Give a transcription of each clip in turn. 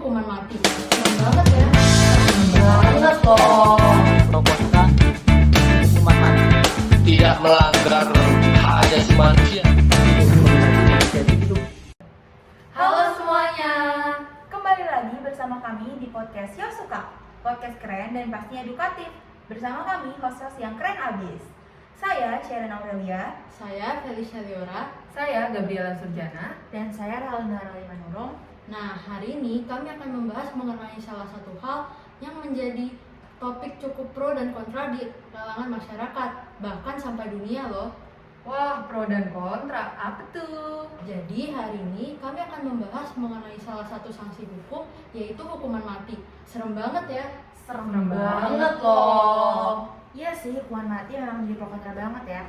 hukuman mati. Serem banget ya. Banget loh. Pro kontra hukuman mati. Tidak melanggar hak asasi manusia. Halo semuanya, kembali lagi bersama kami di podcast Yosuka, podcast keren dan pastinya edukatif. Bersama kami host-host yang keren abis. Saya Sharon Aurelia, Saya Felicia Liora. Saya Gabriela Surjana. dan saya Ralda Ralimanurung. Nah, hari ini kami akan membahas mengenai salah satu hal yang menjadi topik cukup pro dan kontra di kalangan masyarakat, bahkan sampai dunia loh. Wah, pro dan kontra, apa tuh? Jadi hari ini kami akan membahas mengenai salah satu sanksi hukum, yaitu hukuman mati. Serem banget ya. Serem banget loh. Iya sih, hukuman mati memang menjadi pro kontra banget ya.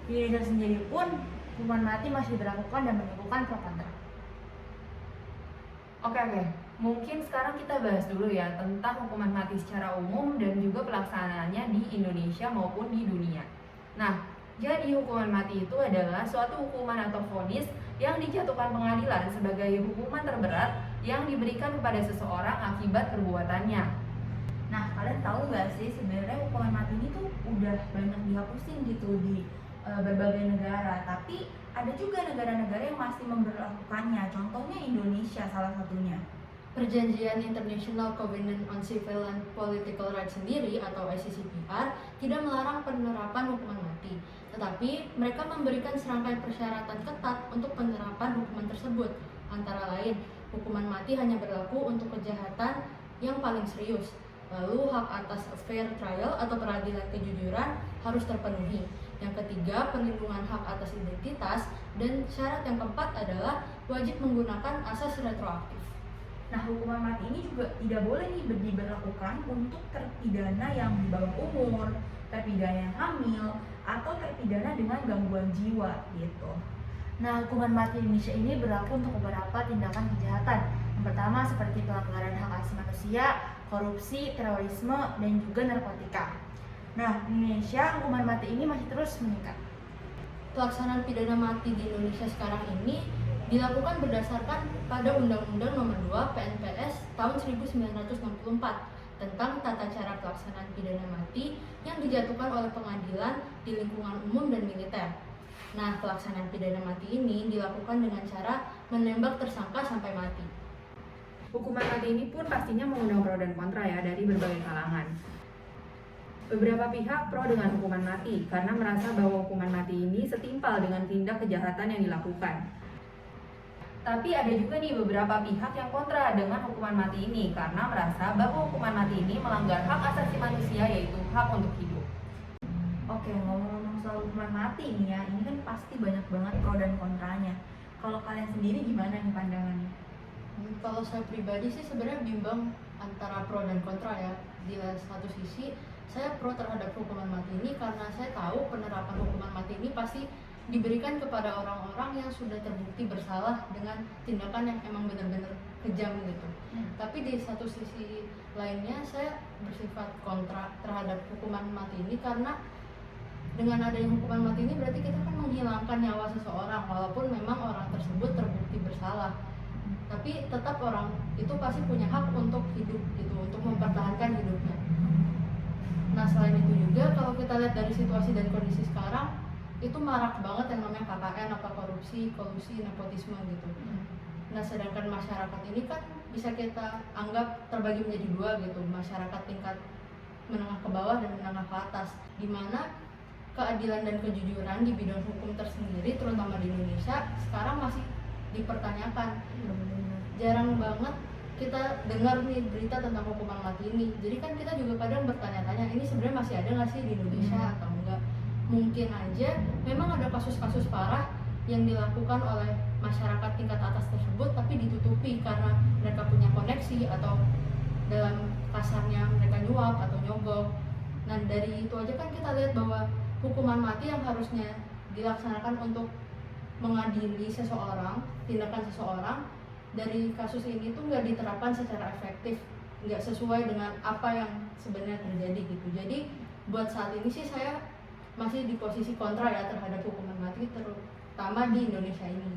Di Indonesia sendiri pun, hukuman mati masih diberlakukan dan menimbulkan pro kontra. Oke. Mungkin sekarang kita bahas dulu ya tentang hukuman mati secara umum dan juga pelaksanaannya di Indonesia maupun di dunia. Nah, jadi hukuman mati itu adalah suatu hukuman atau vonis yang dijatuhkan pengadilan sebagai hukuman terberat yang diberikan kepada seseorang akibat perbuatannya. Nah, kalian tahu nggak sih sebenarnya hukuman mati ini tuh udah banyak dihapusin gitu di berbagai negara, tapi ada juga negara-negara yang masih memberlakukannya. Contohnya Indonesia salah satunya. Perjanjian International Covenant on Civil and Political Rights sendiri atau ICCPR tidak melarang penerapan hukuman mati, tetapi mereka memberikan serangkaian persyaratan ketat untuk penerapan hukuman tersebut. Antara lain, hukuman mati hanya berlaku untuk kejahatan yang paling serius. Lalu hak atas fair trial atau peradilan kejujuran harus terpenuhi. Yang ketiga, perlindungan hak atas identitas, dan syarat yang keempat adalah wajib menggunakan asas retroaktif. Nah, hukuman mati ini juga tidak boleh nih diberlakukan untuk terpidana yang di bawah umur, terpidana yang hamil, atau terpidana dengan gangguan jiwa gitu. Nah, hukuman mati di Indonesia ini berlaku untuk beberapa tindakan kejahatan. Yang pertama seperti pelanggaran hak asasi manusia, korupsi, terorisme, dan juga narkotika. Nah, di Indonesia hukuman mati ini masih terus meningkat. Pelaksanaan pidana mati di Indonesia sekarang ini dilakukan berdasarkan pada Undang-Undang Nomor 2 PNPS tahun 1964 tentang tata cara pelaksanaan pidana mati yang dijatuhkan oleh pengadilan di lingkungan umum dan militer. Nah, pelaksanaan pidana mati ini dilakukan dengan cara menembak tersangka sampai mati. Hukuman mati ini pun pastinya mengundang pro dan kontra ya dari berbagai kalangan. Beberapa pihak pro dengan hukuman mati karena merasa bahwa hukuman mati ini setimpal dengan tindak kejahatan yang dilakukan. Tapi ada juga nih beberapa pihak yang kontra dengan hukuman mati ini karena merasa bahwa hukuman mati ini melanggar hak asasi manusia, yaitu hak untuk hidup. Oke, ngomong-ngomong soal hukuman mati nih ya, ini kan pasti banyak banget pro dan kontranya. Kalau kalian sendiri gimana nih pandangannya? Kalau saya pribadi sih sebenarnya bimbang antara pro dan kontra ya. Di satu sisi saya pro terhadap hukuman mati ini karena saya tahu penerapan hukuman mati ini pasti diberikan kepada orang-orang yang sudah terbukti bersalah dengan tindakan yang emang benar-benar kejam gitu. Tapi di satu sisi lainnya saya bersifat kontra terhadap hukuman mati ini karena dengan adanya hukuman mati ini berarti kita kan menghilangkan nyawa seseorang walaupun memang orang tersebut terbukti bersalah. Tapi tetap orang itu pasti punya hak untuk hidup gitu, untuk mempertahankan hidupnya. Nah, selain itu juga kalau kita lihat dari situasi dan kondisi sekarang itu marak banget yang namanya KKN atau korupsi, kolusi, nepotisme gitu. Nah, sedangkan masyarakat ini kan bisa kita anggap terbagi menjadi dua gitu, masyarakat tingkat menengah ke bawah dan menengah ke atas, di mana keadilan dan kejujuran di bidang hukum tersendiri terutama di Indonesia sekarang masih dipertanyakan. Jarang banget kita dengar nih berita tentang hukuman mati ini. Jadi kan kita juga kadang bertanya-tanya, ini sebenarnya masih ada nggak sih di Indonesia atau enggak? Mungkin aja memang ada kasus-kasus parah yang dilakukan oleh masyarakat tingkat atas tersebut tapi ditutupi karena mereka punya koneksi atau dalam kasarnya mereka nyuap atau nyogok. Nah, dari itu aja kan kita lihat bahwa hukuman mati yang harusnya dilaksanakan untuk mengadili seseorang, tindakan seseorang, dari kasus ini tuh nggak diterapkan secara efektif, nggak sesuai dengan apa yang sebenarnya terjadi gitu. Jadi buat saat ini sih saya masih di posisi kontra ya terhadap hukuman mati terutama di Indonesia ini.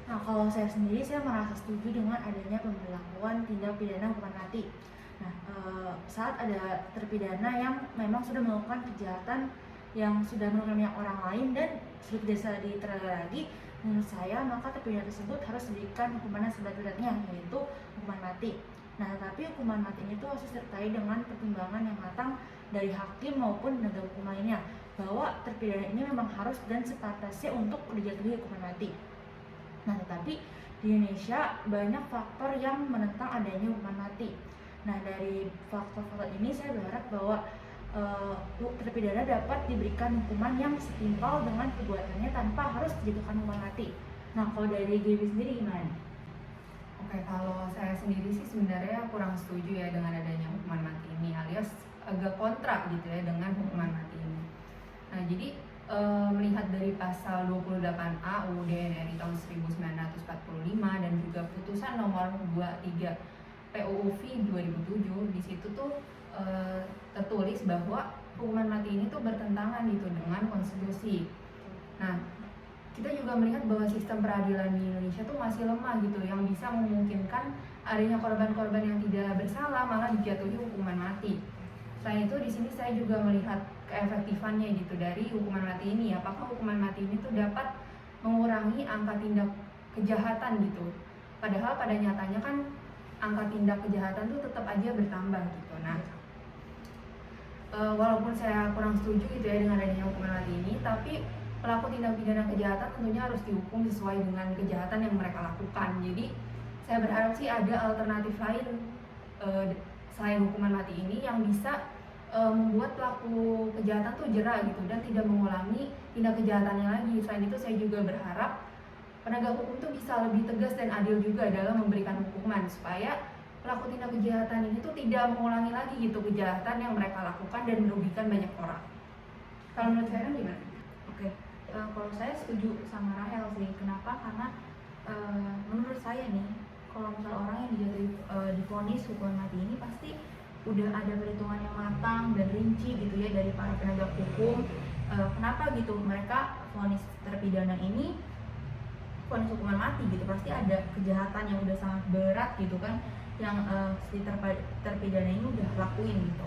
Nah, kalau saya sendiri, saya merasa setuju dengan adanya pemberlakuan tindak pidana hukuman mati. Nah, saat ada terpidana yang memang sudah melakukan kejahatan yang sudah merugikan banyak orang lain dan sudah tidak bisa diterima lagi, menurut saya maka terpidana tersebut harus diberikan hukuman yang seberat-beratnya, yaitu hukuman mati. Nah, tetapi hukuman mati ini tuh harus disertai dengan pertimbangan yang matang dari hakim maupun penegak hukum lainnya, bahwa terpidana ini memang harus dan sepantasnya untuk dijatuhi hukuman mati. Nah, tetapi di Indonesia banyak faktor yang menentang adanya hukuman mati. Nah, dari faktor-faktor ini saya berharap bahwa terpidana dapat diberikan hukuman yang setimpal dengan perbuatannya tanpa harus dijatuhkan hukuman mati. Nah, kalau dari Gaby sendiri gimana? Oke, kalau saya sendiri sih sebenarnya kurang setuju ya dengan adanya hukuman mati ini, alias agak kontra gitu ya dengan hukuman mati ini. Nah, jadi melihat dari pasal 28A UUD NRI tahun 1945 dan juga putusan nomor 23 PUUV 2007, di situ tuh tertulis bahwa hukuman mati ini tuh bertentangan gitu dengan konstitusi. Nah, kita juga melihat bahwa sistem peradilan di Indonesia tuh masih lemah gitu, yang bisa memungkinkan adanya korban-korban yang tidak bersalah malah dijatuhi hukuman mati. Selain itu, di sini saya juga melihat keefektifannya gitu dari hukuman mati ini. Apakah hukuman mati ini tuh dapat mengurangi angka tindak kejahatan gitu? Padahal pada nyatanya kan angka tindak kejahatan tuh tetap aja bertambah gitu. Nah, walaupun saya kurang setuju gitu ya dengan adanya hukuman mati ini, tapi pelaku tindak pidana kejahatan tentunya harus dihukum sesuai dengan kejahatan yang mereka lakukan. Jadi saya berharap sih ada alternatif lain selain hukuman mati ini yang bisa membuat pelaku kejahatan tuh jera gitu dan tidak mengulangi tindak kejahatannya lagi. Selain itu saya juga berharap penegak hukum tuh bisa lebih tegas dan adil juga dalam memberikan hukuman supaya pelaku tindak kejahatan ini tuh tidak mengulangi lagi gitu kejahatan yang mereka lakukan dan merugikan banyak orang. Kalau menurut saya gimana? Oke, kalau saya setuju sama Rahel sih. Kenapa? Karena menurut saya nih, kalau misal orang yang divonis hukuman mati ini pasti udah ada perhitungan yang matang dan rinci gitu ya dari para penegak hukum. Kenapa gitu mereka vonis terpidana ini vonis hukuman mati gitu, pasti ada kejahatan yang udah sangat berat gitu kan yang si terpidana ini udah lakuin gitu,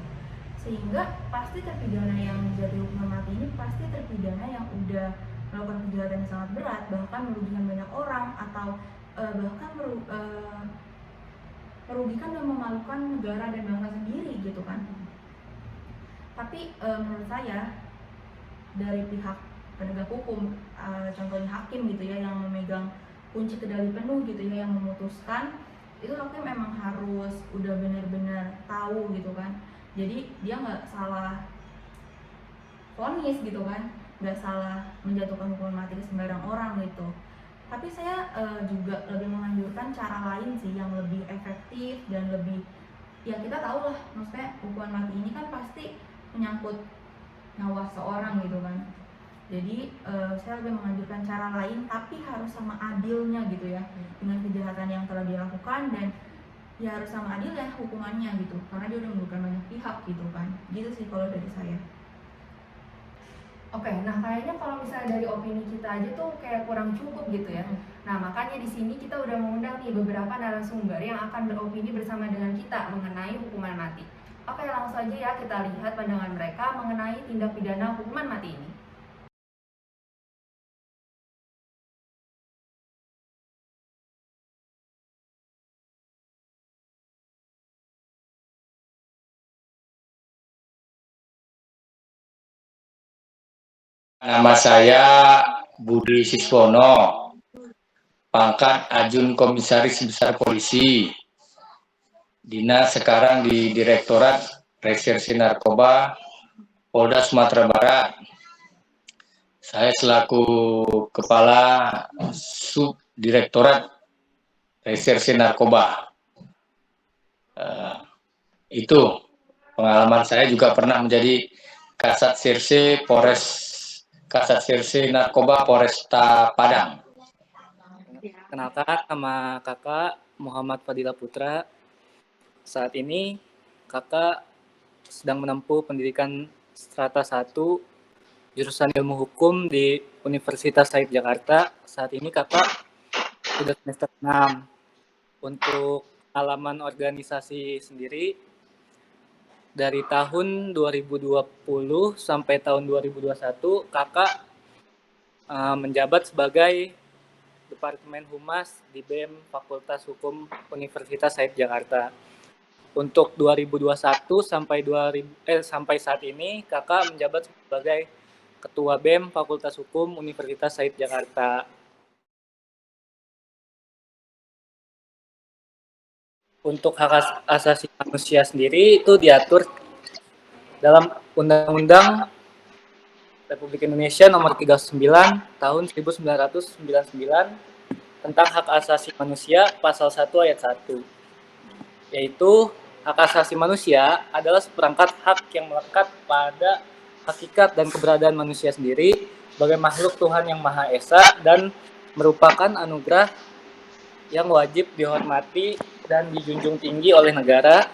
sehingga pasti terpidana yang menjadi hukuman mati ini pasti terpidana yang udah melakukan kejahatan yang sangat berat, bahkan merugikan banyak orang atau bahkan merugikan dan memalukan negara dan bangsa sendiri gitu kan. Tapi menurut saya dari pihak penegak hukum, contohnya hakim gitu ya yang memegang kunci kendali penuh gitu ya, yang memutuskan, itu hakim memang harus udah benar-benar tahu gitu kan. Jadi dia nggak salah vonis gitu kan, nggak salah menjatuhkan hukuman mati ke sembarang orang gitu. Tapi saya juga lebih menganjurkan cara lain sih yang lebih efektif dan lebih, ya kita tahu lah, maksudnya hukuman mati ini kan pasti menyangkut nyawa seorang gitu kan. Jadi saya lebih menganjurkan cara lain tapi harus sama adilnya gitu ya dengan kejahatan yang telah dilakukan, dan ya harus sama adilnya hukumannya gitu, karena dia udah merugikan banyak pihak gitu kan. Gitu sih kalau dari saya. Oke, nah kayaknya kalau misalnya dari opini kita aja tuh kayak kurang cukup gitu ya. Nah, makanya di sini kita udah mengundang nih beberapa narasumber yang akan beropini bersama dengan kita mengenai hukuman mati. Oke, langsung aja ya kita lihat pandangan mereka mengenai tindak pidana hukuman mati ini. Nama saya Budi Siswono, pangkat Ajun Komisaris Besar Polisi. Dinas sekarang di Direktorat Reserse Narkoba Polda Sumatera Barat. Saya selaku Kepala Subdirektorat Reserse Narkoba. Itu pengalaman saya juga pernah menjadi Kasat Sirse Narkoba Polresta Padang. Kenalkan, nama kakak Muhammad Fadila Putra. Saat ini kakak sedang menempuh pendidikan strata 1 jurusan ilmu hukum di Universitas Said Jakarta. Saat ini kakak sudah semester 6. Untuk pengalaman organisasi sendiri, dari tahun 2020 sampai tahun 2021, kakak menjabat sebagai Departemen Humas di BEM Fakultas Hukum Universitas Said Jakarta. Untuk 2021 sampai saat ini, kakak menjabat sebagai Ketua BEM Fakultas Hukum Universitas Said Jakarta. Untuk hak asasi manusia sendiri itu diatur dalam Undang-Undang Republik Indonesia Nomor 39 Tahun 1999 tentang hak asasi manusia pasal 1 ayat 1, yaitu hak asasi manusia adalah seperangkat hak yang melekat pada hakikat dan keberadaan manusia sendiri sebagai makhluk Tuhan yang Maha Esa dan merupakan anugerah yang wajib dihormati dan dijunjung tinggi oleh negara,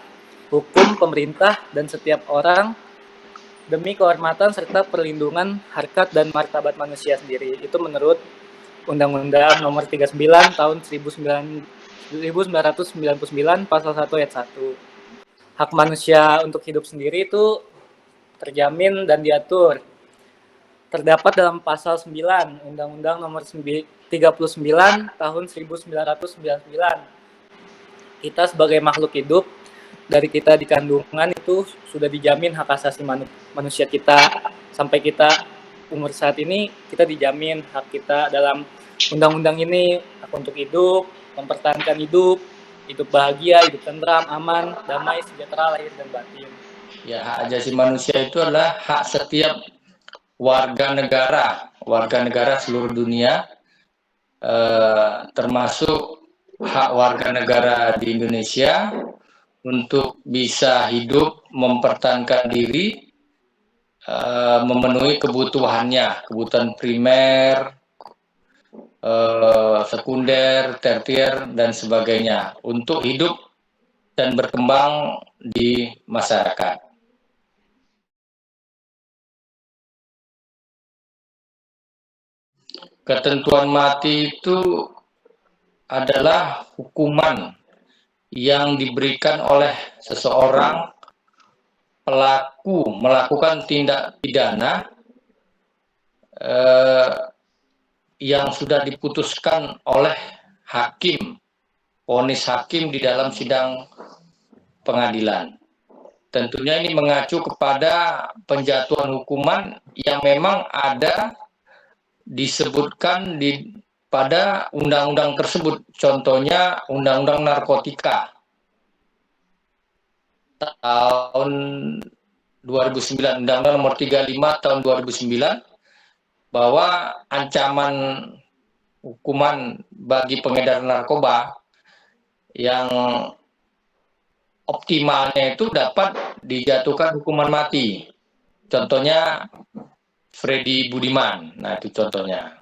hukum, pemerintah, dan setiap orang demi kehormatan serta perlindungan harkat dan martabat manusia sendiri. Itu menurut Undang-Undang Nomor 39 Tahun 1999 Pasal 1 Ayat 1. Hak manusia untuk hidup sendiri itu terjamin dan diatur. Terdapat dalam Pasal 9 Undang-Undang Nomor 39 Tahun 1999. Kita sebagai makhluk hidup, dari kita di kandungan itu sudah dijamin hak asasi manusia kita. Sampai kita umur saat ini, kita dijamin hak kita dalam undang-undang ini, hak untuk hidup, mempertahankan hidup bahagia, hidup tentram, aman, damai, sejahtera, lahir dan batin. Ya, hak asasi manusia itu adalah hak setiap warga negara seluruh dunia, termasuk hak warga negara di Indonesia untuk bisa hidup, mempertahankan diri, memenuhi kebutuhannya, kebutuhan primer, sekunder, tertier, dan sebagainya untuk hidup dan berkembang di masyarakat. Ketentuan mati itu adalah hukuman yang diberikan oleh seseorang pelaku melakukan tindak pidana yang sudah diputuskan oleh hakim, vonis hakim di dalam sidang pengadilan. Tentunya ini mengacu kepada penjatuhan hukuman yang memang ada disebutkan pada undang-undang tersebut. Contohnya Undang-Undang Narkotika tahun 2009, Undang-Undang Nomor 35 tahun 2009, bahwa ancaman hukuman bagi pengedar narkoba yang optimalnya itu dapat dijatuhkan hukuman mati. Contohnya Freddy Budiman. Nah, itu contohnya.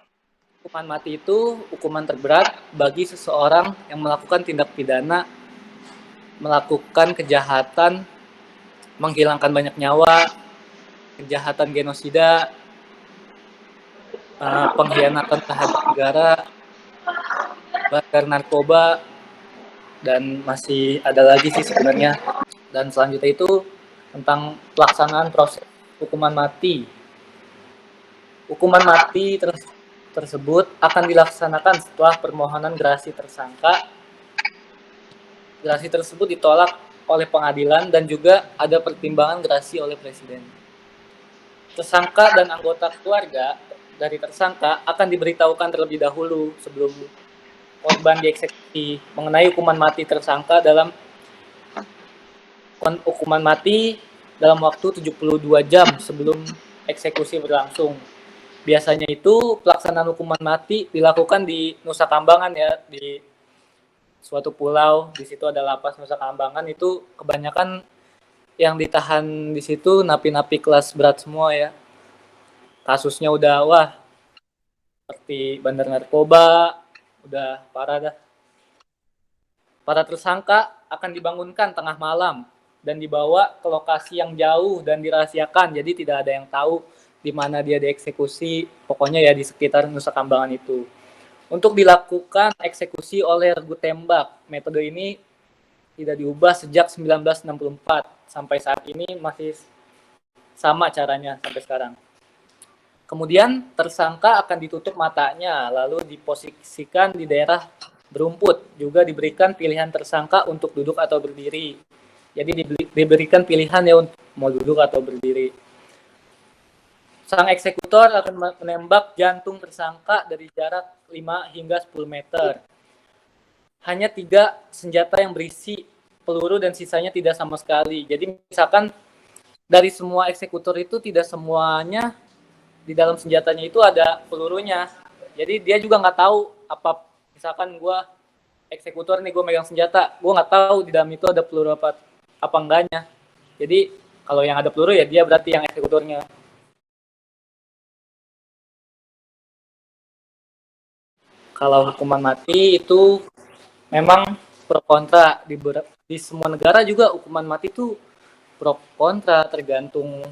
Hukuman mati itu hukuman terberat bagi seseorang yang melakukan tindak pidana, melakukan kejahatan, menghilangkan banyak nyawa, kejahatan genosida, pengkhianatan terhadap negara, bakar narkoba, dan masih ada lagi sih sebenarnya. Dan selanjutnya itu tentang pelaksanaan proses hukuman mati. Hukuman mati tersebut akan dilaksanakan setelah permohonan gerasi tersangka. Gerasi tersebut ditolak oleh pengadilan dan juga ada pertimbangan gerasi oleh presiden. Tersangka dan anggota keluarga dari tersangka akan diberitahukan terlebih dahulu sebelum korban dieksekusi mengenai hukuman mati tersangka dalam hukuman mati dalam waktu 72 jam sebelum eksekusi berlangsung. Biasanya itu pelaksanaan hukuman mati dilakukan di Nusa Kambangan ya, di suatu pulau. Di situ ada lapas Nusa Kambangan. Itu kebanyakan yang ditahan di situ napi-napi kelas berat semua ya. Kasusnya udah seperti bandar narkoba, udah parah dah. Para tersangka akan dibangunkan tengah malam dan dibawa ke lokasi yang jauh dan dirahasiakan. Jadi tidak ada yang tahu di mana dia dieksekusi, pokoknya ya di sekitar Nusa Kambangan itu. untuk dilakukan eksekusi oleh regu tembak. Metode ini tidak diubah sejak 1964 sampai saat ini masih sama caranya sampai sekarang. Kemudian tersangka akan ditutup matanya lalu diposisikan di daerah berumput. Juga diberikan pilihan tersangka untuk duduk atau berdiri. Jadi diberikan pilihan ya untuk mau duduk atau berdiri. Sang eksekutor akan menembak jantung tersangka dari jarak 5 hingga 10 meter. Hanya 3 senjata yang berisi peluru dan sisanya tidak sama sekali. Jadi misalkan dari semua eksekutor itu tidak semuanya di dalam senjatanya itu ada pelurunya. Jadi dia juga nggak tahu apa, misalkan gue eksekutor nih, gue megang senjata, gue nggak tahu di dalam itu ada peluru apa enggaknya. Jadi kalau yang ada peluru ya dia berarti yang eksekutornya. Kalau hukuman mati itu memang pro kontra di semua negara juga. Hukuman mati itu pro kontra, tergantung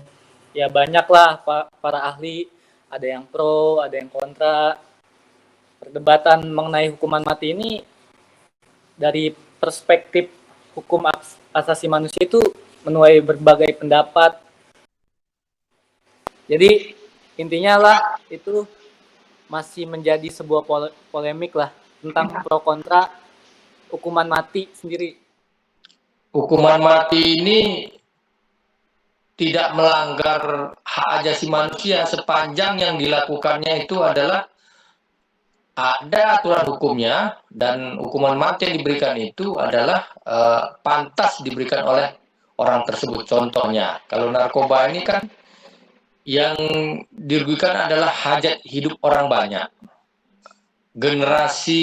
ya, banyak lah para ahli, ada yang pro, ada yang kontra. Perdebatan mengenai hukuman mati ini dari perspektif hukum asasi manusia itu menuai berbagai pendapat. Jadi intinya lah itu masih menjadi sebuah polemik lah tentang pro kontra hukuman mati sendiri. Hukuman mati ini tidak melanggar hak asasi manusia sepanjang yang dilakukannya itu adalah ada aturan hukumnya, dan hukuman mati yang diberikan itu adalah pantas diberikan oleh orang tersebut. Contohnya, kalau narkoba ini kan yang dirugikan adalah hajat hidup orang banyak. Generasi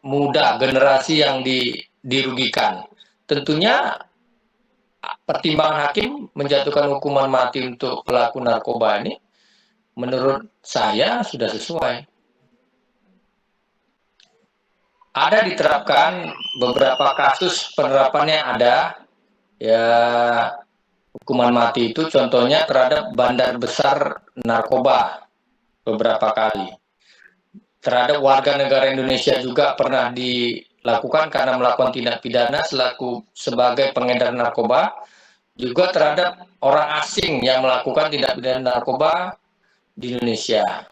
muda, generasi yang dirugikan. Tentunya pertimbangan hakim menjatuhkan hukuman mati untuk pelaku narkoba ini menurut saya sudah sesuai. Ada diterapkan beberapa kasus penerapannya ada, ya, hukuman mati itu contohnya terhadap bandar besar narkoba beberapa kali. Terhadap warga negara Indonesia juga pernah dilakukan karena melakukan tindak pidana sebagai pengedar narkoba. Juga terhadap orang asing yang melakukan tindak pidana narkoba di Indonesia.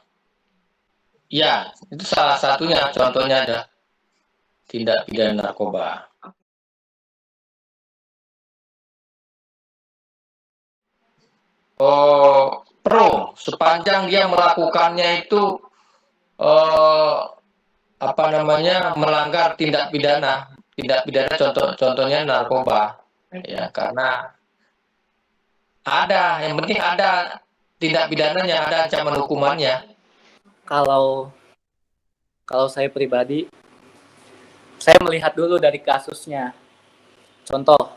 Ya, itu salah satunya, contohnya ada tindak pidana narkoba. Pro, sepanjang dia melakukannya itu melanggar tindak pidana contohnya narkoba, ya, karena yang penting ada tindak pidananya, ada ancaman hukumannya. Kalau saya pribadi, saya melihat dulu dari kasusnya. Contoh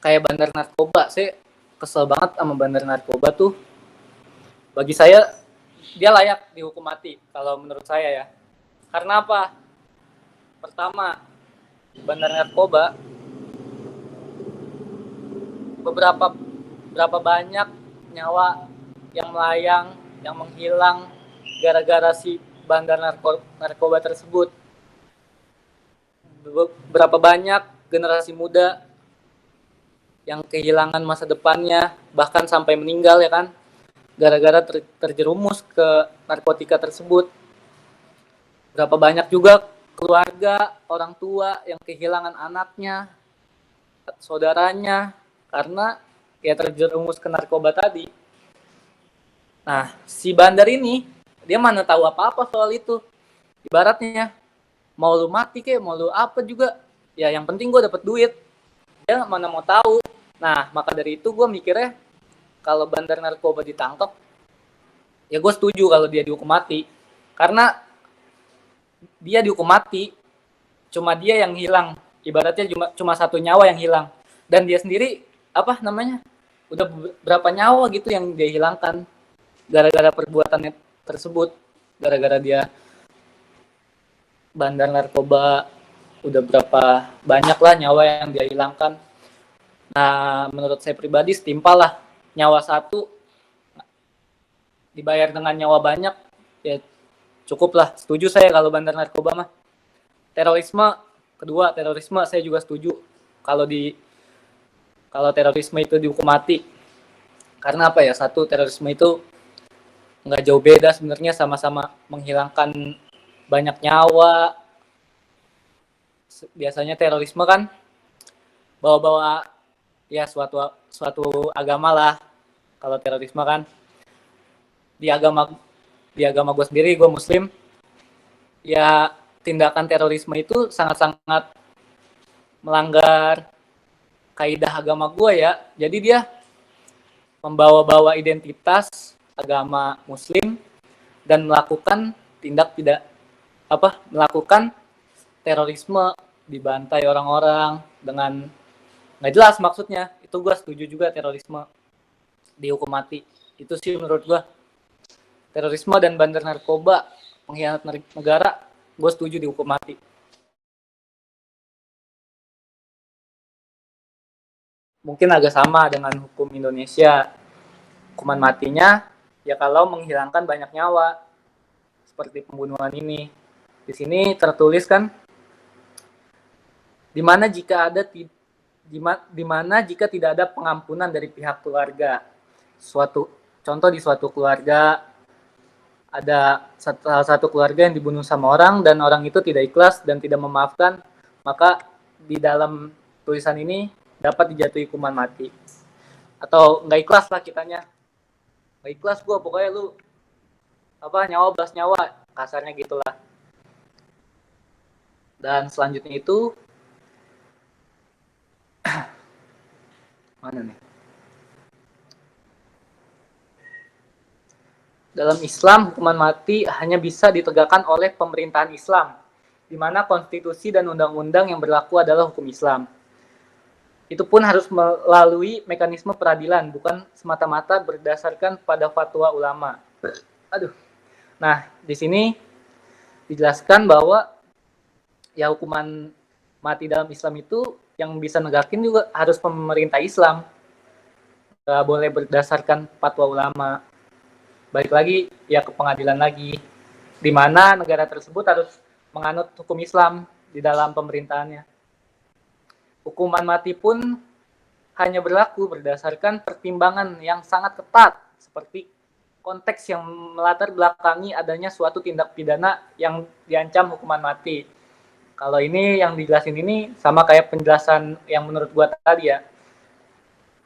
kayak bandar narkoba, saya kesel banget sama bandar narkoba tuh. Bagi saya dia layak dihukum mati kalau menurut saya ya. Karena apa? Pertama, bandar narkoba berapa banyak nyawa yang melayang, yang menghilang gara-gara si bandar narkoba tersebut. Berapa banyak generasi muda yang kehilangan masa depannya, bahkan sampai meninggal ya kan, gara-gara terjerumus ke narkotika tersebut. Berapa banyak juga keluarga, orang tua yang kehilangan anaknya, saudaranya, karena ya terjerumus ke narkoba tadi. Nah, si bandar ini, dia mana tahu apa-apa soal itu. Ibaratnya, mau lu mati kek, mau lu apa juga, ya yang penting gue dapet duit. Dia mana mau tahu. Nah, maka dari itu gue mikirnya, kalau bandar narkoba ditangkap, ya gue setuju kalau dia dihukum mati. Karena dia dihukum mati, cuma dia yang hilang. Ibaratnya cuma satu nyawa yang hilang. Dan dia sendiri, udah berapa nyawa gitu yang dia hilangkan. Gara-gara perbuatannya tersebut. Gara-gara dia bandar narkoba, udah berapa banyak lah nyawa yang dia hilangkan. Nah, menurut saya pribadi setimpal lah, nyawa satu dibayar dengan nyawa banyak, ya cukup lah. Setuju saya kalau bandar narkoba mah. Terorisme, kedua terorisme saya juga setuju kalau terorisme itu dihukum mati. Karena apa ya, satu, terorisme itu nggak jauh beda sebenarnya, sama-sama menghilangkan banyak nyawa. Biasanya terorisme kan bawa-bawa ya suatu agama lah. Kalau terorisme kan di agama gue sendiri, gue Muslim, ya tindakan terorisme itu sangat-sangat melanggar kaidah agama gue ya. Jadi dia membawa-bawa identitas agama Muslim dan melakukan melakukan terorisme, dibantai orang-orang dengan nggak jelas maksudnya. Itu gue setuju juga terorisme dihukum mati. Itu sih menurut gue. Terorisme dan bandar narkoba, pengkhianat negara, gue setuju dihukum mati. Mungkin agak sama dengan hukum Indonesia. Hukuman matinya ya kalau menghilangkan banyak nyawa, seperti pembunuhan ini. Di sini tertulis kan, di mana jika tidak ada pengampunan dari pihak keluarga. Contoh di suatu keluarga ada salah satu keluarga yang dibunuh sama orang dan orang itu tidak ikhlas dan tidak memaafkan, maka di dalam tulisan ini dapat dijatuhi hukuman mati. Atau nggak ikhlas lah kitanya, nggak ikhlas gue, pokoknya lu nyawa belas nyawa, kasarnya gitulah. Dan selanjutnya itu mana nih? Dalam Islam, hukuman mati hanya bisa ditegakkan oleh pemerintahan Islam, di mana konstitusi dan undang-undang yang berlaku adalah hukum Islam. Itu pun harus melalui mekanisme peradilan, bukan semata-mata berdasarkan pada fatwa ulama. Nah, di sini dijelaskan bahwa ya hukuman mati dalam Islam itu yang bisa negakin juga harus pemerintah Islam. Nggak boleh berdasarkan fatwa ulama. Balik lagi ya ke pengadilan lagi, di mana negara tersebut harus menganut hukum Islam di dalam pemerintahannya. Hukuman mati pun hanya berlaku berdasarkan pertimbangan yang sangat ketat, seperti konteks yang melatar belakangi adanya suatu tindak pidana yang diancam hukuman mati. Kalau ini yang dijelasin ini sama kayak penjelasan yang menurut gua tadi ya.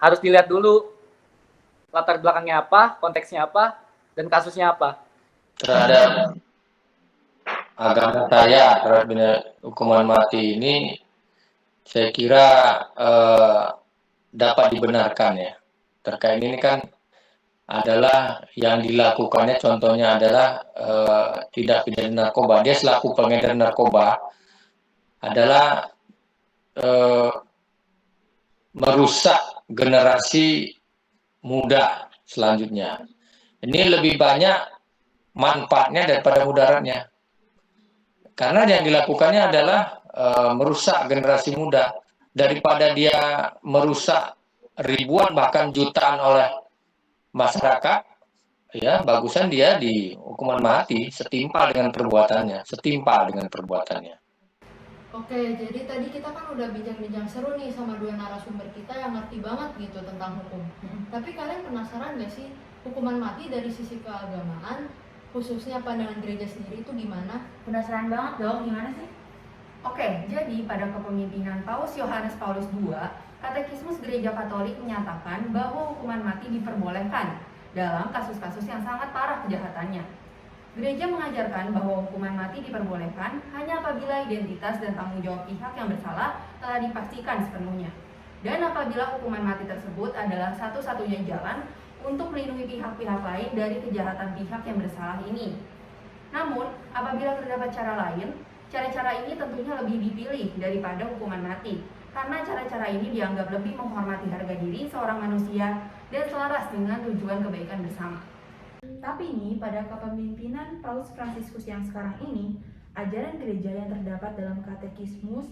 Harus dilihat dulu latar belakangnya apa, konteksnya apa, dan kasusnya apa. Terhadap agama saya, terhadap hukuman mati ini, saya kira dapat dibenarkan ya. Terkait ini kan adalah yang dilakukannya, contohnya adalah tidak pidana narkoba. Dia selaku pengedar narkoba adalah merusak generasi muda selanjutnya. Ini lebih banyak manfaatnya daripada mudaratnya. Karena yang dilakukannya adalah merusak generasi muda. Daripada dia merusak ribuan bahkan jutaan oleh masyarakat, ya bagusan dia di hukuman mati setimpal dengan perbuatannya. Oke, jadi tadi kita kan udah bincang-bincang seru nih sama dua narasumber kita yang ngerti banget gitu tentang hukum. Tapi kalian penasaran gak sih hukuman mati dari sisi keagamaan, khususnya pandangan gereja sendiri itu gimana? Penasaran banget dong, gimana sih? Oke, jadi pada kepemimpinan Paus Yohanes Paulus II, Katekismus Gereja Katolik menyatakan bahwa hukuman mati diperbolehkan dalam kasus-kasus yang sangat parah kejahatannya. Gereja mengajarkan bahwa hukuman mati diperbolehkan hanya apabila identitas dan tanggung jawab pihak yang bersalah telah dipastikan sepenuhnya. Dan apabila hukuman mati tersebut adalah satu-satunya jalan untuk melindungi pihak-pihak lain dari kejahatan pihak yang bersalah ini. Namun, apabila terdapat cara lain, cara-cara ini tentunya lebih dipilih daripada hukuman mati, karena cara-cara ini dianggap lebih menghormati harga diri seorang manusia dan selaras dengan tujuan kebaikan bersama. Tapi nih, pada kepemimpinan Paus Fransiskus yang sekarang ini, ajaran gereja yang terdapat dalam Katekismus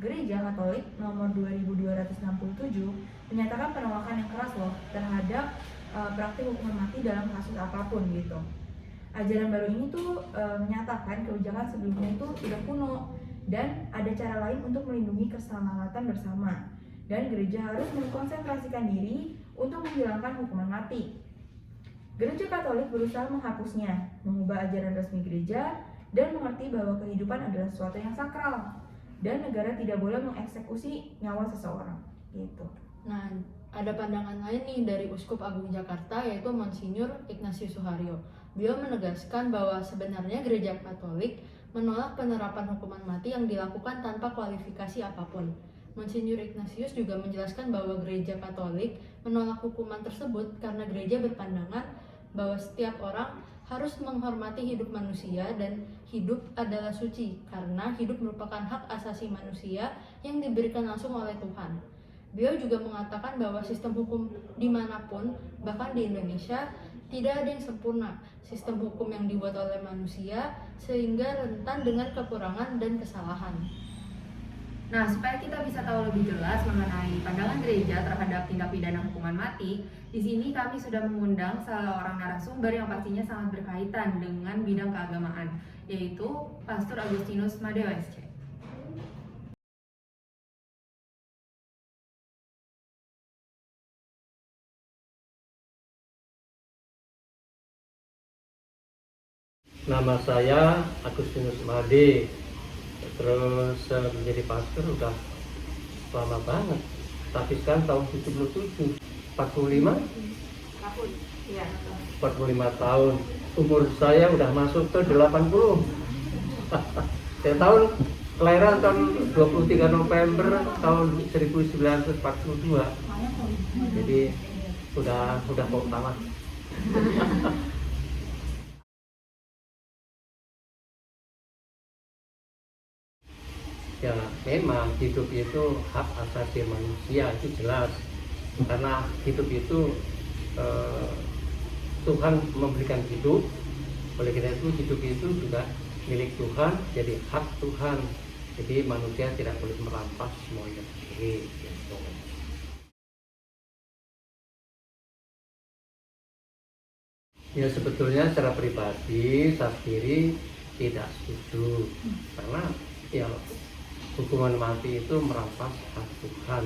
Gereja Katolik nomor 2267 menyatakan penolakan yang keras loh terhadap praktik hukuman mati dalam kasus apapun gitu. Ajaran baru ini tuh menyatakan kebijakan sebelumnya itu sudah kuno dan ada cara lain untuk melindungi keselamatan bersama. Dan gereja harus mengkonsentrasikan diri untuk menghilangkan hukuman mati. Gereja Katolik berusaha menghapusnya, mengubah ajaran resmi gereja, dan mengerti bahwa kehidupan adalah sesuatu yang sakral dan negara tidak boleh mengeksekusi nyawa seseorang. Gitu. Nah, ada pandangan lain nih dari Uskup Agung Jakarta, yaitu Monsinyur Ignatius Suharyo. Beliau menegaskan bahwa sebenarnya Gereja Katolik menolak penerapan hukuman mati yang dilakukan tanpa kualifikasi apapun. Monsinyur Ignatius juga menjelaskan bahwa Gereja Katolik menolak hukuman tersebut karena gereja berpandangan bahwa setiap orang harus menghormati hidup manusia dan hidup adalah suci karena hidup merupakan hak asasi manusia yang diberikan langsung oleh Tuhan. Beliau juga mengatakan bahwa sistem hukum dimanapun, bahkan di Indonesia, tidak ada yang sempurna. Sistem hukum yang dibuat oleh manusia sehingga rentan dengan kekurangan dan kesalahan. Nah, supaya kita bisa tahu lebih jelas mengenai pandangan gereja terhadap tindak pidana hukuman mati, di sini kami sudah mengundang salah orang narasumber yang pastinya sangat berkaitan dengan bidang keagamaan, yaitu Pastor Agustinus Madeo SC. Nama saya Agustinus Made. Terus menjadi pastor udah lama banget. Tapi sekarang tahun 77, 45? Tahun. Iya. 45 tahun. Umur saya udah masuk ke 80. Saya tahun kelahiran tahun 23 November tahun 1942. Jadi udah kok tamat. Ya memang hidup itu hak asasi manusia, itu jelas. Karena hidup itu Tuhan memberikan hidup, oleh karena itu hidup itu juga milik Tuhan, jadi hak Tuhan. Jadi manusia tidak boleh merampas semuanya sendiri. Gitu. Ya sebetulnya secara pribadi saya sendiri tidak setuju, karena ya hukuman mati itu merampas hak Tuhan.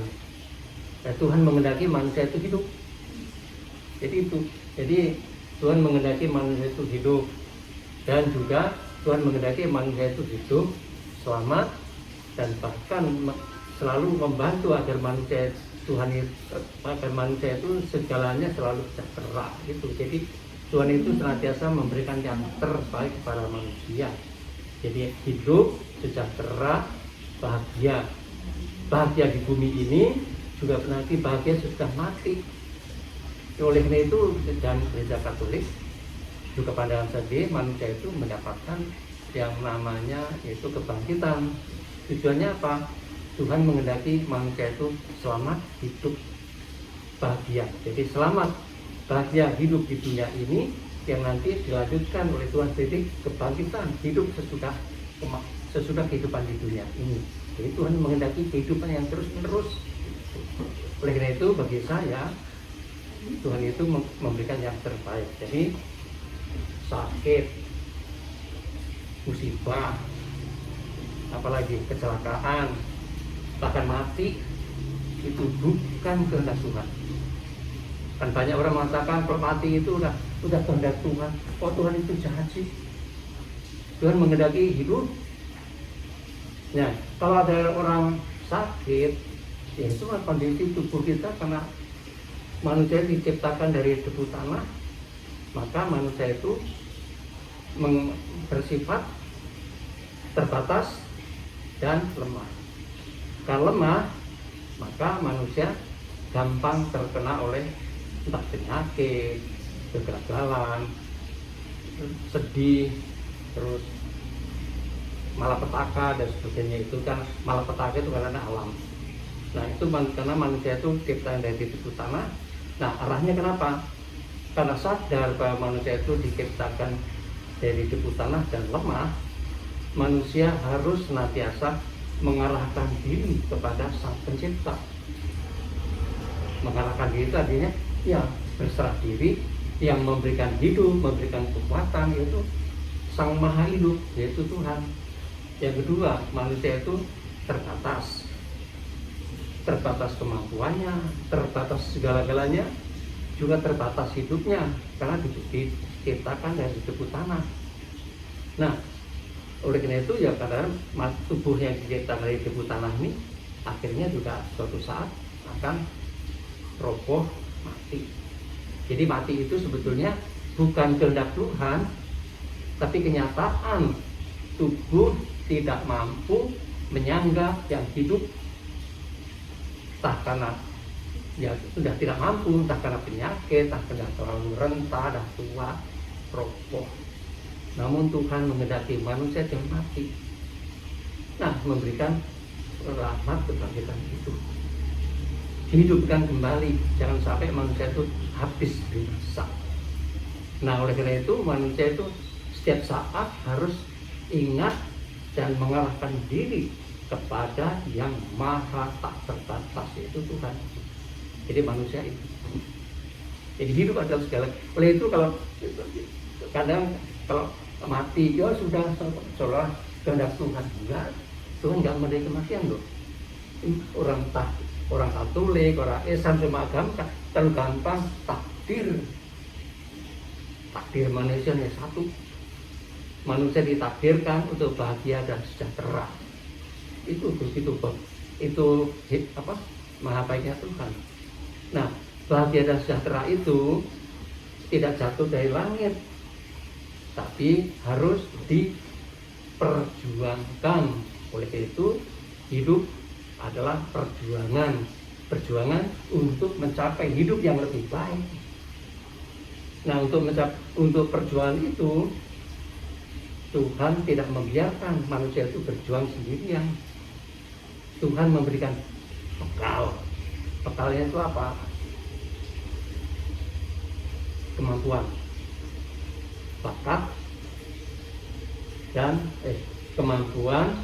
Tuhan menghendaki manusia itu hidup. Jadi Tuhan menghendaki manusia itu hidup, dan juga Tuhan menghendaki manusia itu hidup selamat, dan bahkan selalu membantu agar manusia itu segalanya selalu sejahtera. Gitu. Jadi Tuhan itu senantiasa memberikan yang terbaik kepada manusia. Jadi hidup sejahtera, bahagia di bumi ini, juga nanti bahagia sesudah mati. Oleh karena itu, dan Gereja Katolik juga pandangan sendiri, manusia itu mendapatkan yang namanya yaitu kebangkitan. Tujuannya apa? Tuhan menghendaki manusia itu selamat, hidup, bahagia. Jadi selamat, bahagia hidup di dunia ini, yang nanti dilanjutkan oleh Tuhan sendiri kebangkitan, hidup sesudah kehidupan di dunia ini. Jadi Tuhan menghendaki kehidupan yang terus-menerus. Oleh karena itu bagi saya, Tuhan itu memberikan yang terbaik. Jadi sakit, musibah, apalagi kecelakaan, bahkan mati, itu bukan kehendak Tuhan. Kan banyak orang mengatakan kalau mati itu udah kehendak Tuhan. Oh Tuhan itu jahat sih. Tuhan menghendaki hidup. Nah, kalau ada orang sakit, ya itu kan kondisi tubuh kita, karena manusia diciptakan dari debu tanah, maka manusia itu bersifat terbatas dan lemah. Kalau lemah, maka manusia gampang terkena oleh entah penyakit, kegagalan, sedih, terus malapetaka dan sebagainya. Itu kan malapetaka itu karena alam. Nah itu karena manusia itu diciptakan dari debu tanah. Nah arahnya kenapa? Karena sadar bahwa manusia itu diciptakan dari debu tanah dan lemah, manusia harus senantiasa mengarahkan diri kepada Sang Pencipta. Mengarahkan diri itu artinya ya berserah diri yang memberikan hidup, memberikan kekuatan yaitu Sang Maha Hidup, yaitu Tuhan. Yang kedua, manusia itu terbatas kemampuannya, terbatas segala-galanya, juga terbatas hidupnya karena diciptakan dari debu tanah. Nah, oleh karena itu ya karena tubuh yang diciptakan dari debu tanah ini akhirnya juga suatu saat akan roboh, mati. Jadi mati itu sebetulnya bukan kehendak Tuhan, tapi kenyataan tubuh tidak mampu menyangga yang hidup, entah karena ya sudah tidak mampu, entah karena penyakit, entah karena terlalu renta, dah tua, roboh. Namun Tuhan menghendaki manusia jangan mati. Nah, memberikan rahmat kebangkitan itu, dihidupkan kembali, jangan sampai manusia itu habis binasa. Nah, oleh karena itu manusia itu setiap saat harus ingat dan mengalahkan diri kepada yang maha tak terbatas, yaitu Tuhan. Jadi manusia itu, jadi hidup adalah segala. Oleh itu kalau kadang kalau mati ya sudah seolah kehendak Tuhan. Enggak, Tuhan nggak memberi kematian loh. Orang Katolik, orang Islam, semua agama terlalu gampang takdir manusia hanya satu. Manusia ditakdirkan untuk bahagia dan sejahtera. Itu maha baiknya Tuhan. Nah, bahagia dan sejahtera itu tidak jatuh dari langit, tapi harus diperjuangkan. Oleh itu hidup adalah perjuangan untuk mencapai hidup yang lebih baik. Nah, untuk perjuangan itu Tuhan tidak membiarkan manusia itu berjuang sendirian. Tuhan memberikan bekal. Bekalnya itu apa? Kemampuan, bakat, dan kemampuan,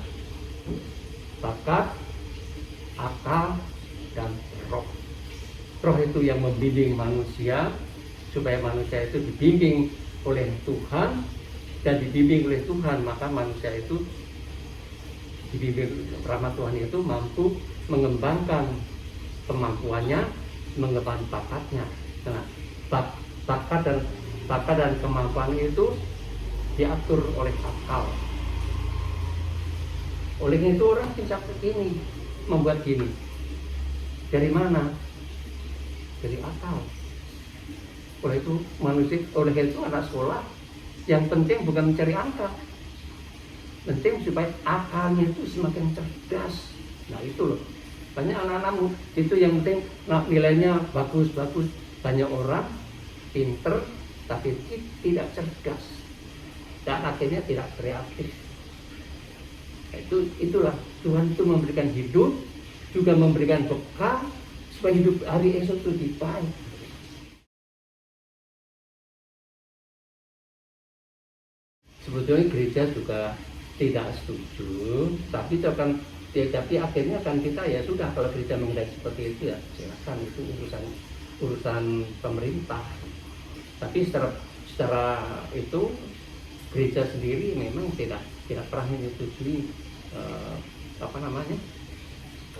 bakat, akal, dan roh. Roh itu yang membimbing manusia supaya manusia itu dibimbing oleh Tuhan dan dibimbing oleh Tuhan, maka manusia itu dibimbing rahmat Tuhan itu mampu mengembangkan kemampuannya, mengembangkan bakatnya. Nah, bakat dan kemampuan itu diatur oleh akal. Oleh itu orang bisa begini, membuat gini. Dari mana? Dari akal. Oleh itu anak sekolah yang penting bukan mencari angka, penting supaya akalnya itu semakin cerdas. Nah itu loh, banyak anak-anakmu itu yang penting nilainya bagus. Banyak orang pinter tapi tidak cerdas dan akhirnya tidak kreatif. Itulah Tuhan itu memberikan hidup, juga memberikan bekal supaya hidup hari esok itu lebih baik. Sebetulnya gereja juga tidak setuju, tapi akhirnya kan kita ya sudah, kalau gereja menghendaki seperti itu ya silakan, itu urusan pemerintah. Tapi secara itu gereja sendiri memang tidak pernah menyetujui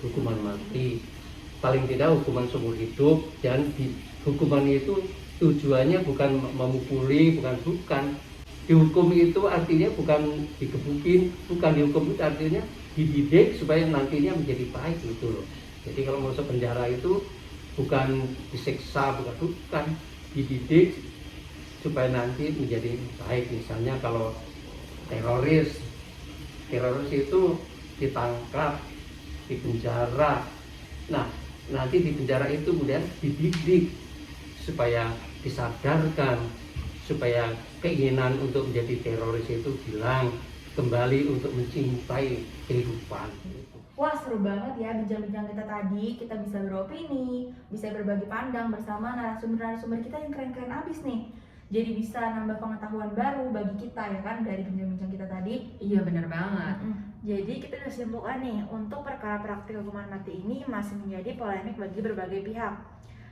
hukuman mati. Paling tidak hukuman seumur hidup, dan hukuman itu tujuannya bukan memukuli, bukan. Dihukum itu artinya bukan digebukin, bukan dihukum itu artinya dididik supaya nantinya menjadi baik gitu loh. Jadi kalau masuk penjara itu bukan disiksa, bukan dididik supaya nanti menjadi baik. Misalnya kalau teroris itu ditangkap, dipenjara. Nah, nanti di penjara itu kemudian dididik supaya disadarkan, supaya keinginan untuk menjadi teroris itu hilang, kembali untuk mencintai kehidupan. Wah, seru banget ya bincang-bincang kita tadi. Kita bisa beropini, bisa berbagi pandang bersama narasumber-narasumber kita yang keren-keren abis nih. Jadi bisa nambah pengetahuan baru bagi kita ya kan dari bincang-bincang kita tadi. Iya benar banget. Jadi kita sudah simpulkan nih, untuk perkara praktik hukuman mati ini masih menjadi polemik bagi berbagai pihak.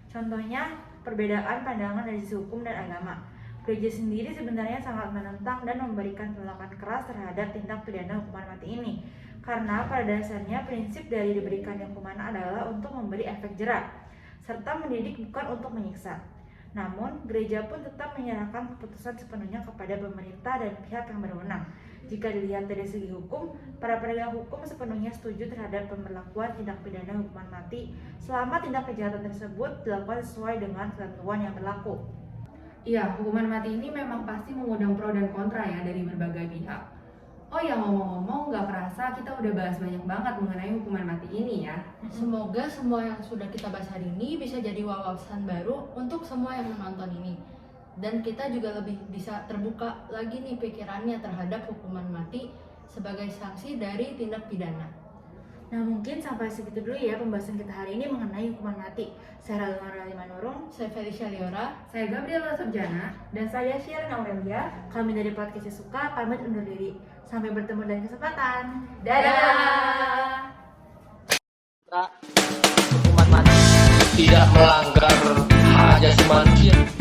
Contohnya perbedaan pandangan dari sisi hukum dan agama. Gereja sendiri sebenarnya sangat menentang dan memberikan penolakan keras terhadap tindak pidana hukuman mati ini. Karena pada dasarnya prinsip dari diberikannya hukuman adalah untuk memberi efek jerak, serta mendidik bukan untuk menyiksa. Namun, gereja pun tetap menyerahkan keputusan sepenuhnya kepada pemerintah dan pihak yang berwenang. Jika dilihat dari segi hukum, para penegak hukum sepenuhnya setuju terhadap pemberlakuan tindak pidana hukuman mati selama tindak kejahatan tersebut dilakukan sesuai dengan ketentuan yang berlaku. Iya, hukuman mati ini memang pasti mengundang pro dan kontra ya dari berbagai pihak. Oh ya, ngomong-ngomong, nggak kerasa kita udah bahas banyak banget mengenai hukuman mati ini ya. Semoga semua yang sudah kita bahas hari ini bisa jadi wawasan baru untuk semua yang menonton ini. Dan kita juga lebih bisa terbuka lagi nih pikirannya terhadap hukuman mati sebagai sanksi dari tindak pidana. Nah, mungkin sampai segitu dulu ya pembahasan kita hari ini mengenai hukuman mati. Saya Ralima Manurung, Saya Felicia Liora. Saya Gabriela Subjana. Dan saya Sharon Aurelia. kami dari Podcast Suka pamit undur diri. Sampai bertemu dan kesempatan. Dadah! Hukuman mati Tidak melanggar hak asasi manusia.